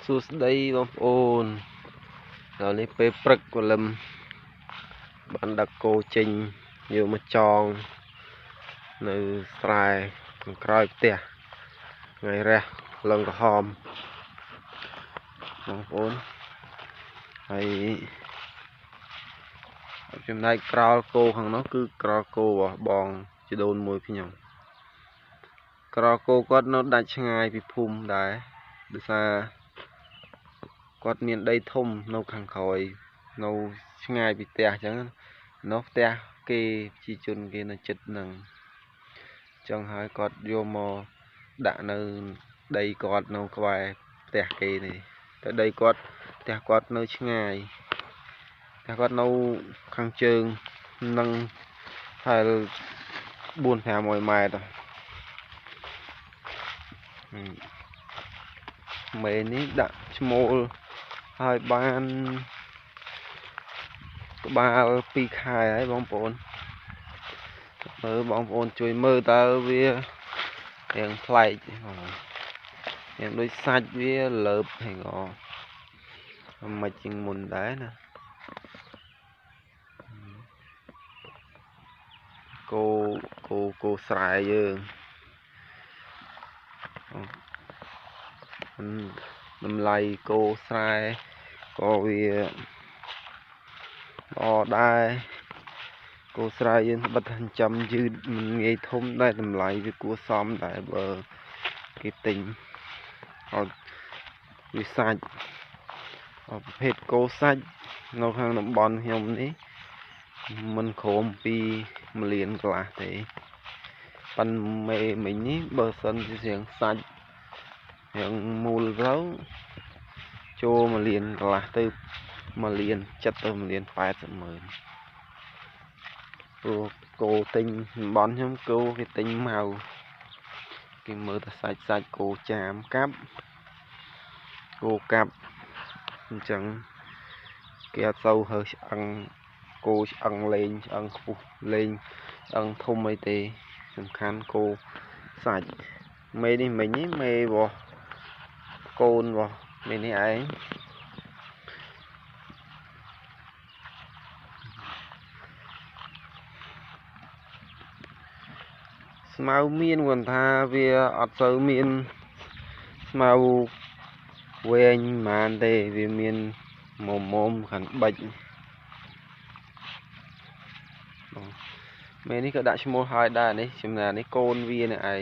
សួស្តីបងប្អូនដល់នេះពេលព្រឹកព្រលឹមបានដឹកគោចេញយកមកចងនៅស្រែខាងក្រោយផ្ទះថ្ងៃរះឡើងក្រហមបងប្អូនហើយចំណែកក្រោលគោខាងនោះគឺក្រោលគោរបស់បងជីដូនមួយខ្ញុំក្រោលគោគាត់នៅដាច់ឆ្ងាយពីភូមិដែរដោយសារគាត់មានដីធំនៅខាងក្រោយនៅឆ្ងាយពីផ្ទះអញ្ចឹងនៅផ្ទះគេប្រជាជនគេនៅចិត្តហ្នឹងអញ្ចឹងហើយគាត់យកមកដាក់នៅដីគាត់នៅក្បែរផ្ទះគេនេះតែដីគាត់ផ្ទះគាត់នៅឆ្ងាយផ្ទះគាត់នៅខាងជើងនឹងហើយ 4-500 ម៉ែត្រមេនេះដាក់ឈ្មោលហើយបានក្បាល2 ខែហើយបងប្អូនមើលបងប្អូនជួយមើលតើវារៀងប្លែករៀងដូចសាច់វាលើបហេងមិនជាងមុនដែរណាគោស្រែយើងតម្លៃគោស្រែក៏វាល្អដែរគោស្រែយើងបិទចិញ្ចឹមយឺតមិនងាយធំដែរតម្លៃវាគួរសមដែរបើគេទិញឲ្យវាសាច់ប្រភេទគោសាច់នៅខាងតំបន់ខ្ញុំនេះមិនក្រោមពី1 លានកន្លះទេប៉ិនមេមិញនេះបើសិនជារៀងសាច់រៀងមូលទៅចូល1 លានកន្លះទៅ1 លាន 7 ទៅ1 លាន 80 ម៉ឺនព្រោះគោទិញតំបន់ខ្ញុំគោគេទិញមកគេមើលតែសាច់គោចាមកាប់គោកាប់អញ្ចឹងគេអត់សូវហើឆ្អឹងគោឆ្អឹងលេងឆ្អឹងខ្ពស់លេងឆ្អឹងធំអីទេសំខាន់គោសាច់មេនេះមិញនេះមេរបស់កូនរបស់មេនេះឯងស្មៅមានគាត់ថាវាអត់សូវមានស្មៅវែងប៉ុន្មានទេវាមានមុំខាន់បិចមេនេះក៏ដាក់ឈ្មោះហើយដែរនេះចំណែកនេះកូនវានេះឯង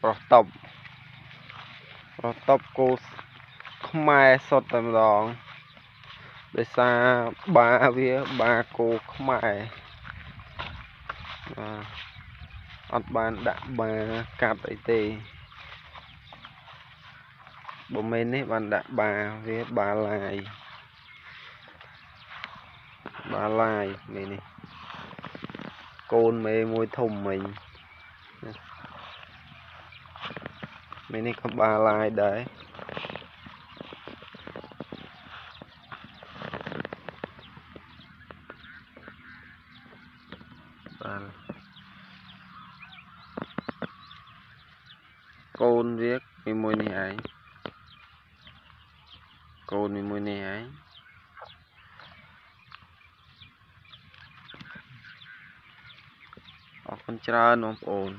ប្រុសតបគោខ្មែរសុទ្ធតែម្ដងដោយសារបាវាបាគោខ្មែរអត់បានដាក់បាកាត់អីទេបើមែននេះបានដាក់បាវាបាឡាយមេនេះកូនមេមួយធំមិញមេនេះក៏បាឡាយដែរកូនវាមួយនេះឯងកូនមួយនេះឯងអរគុណច្រើនបងប្អូន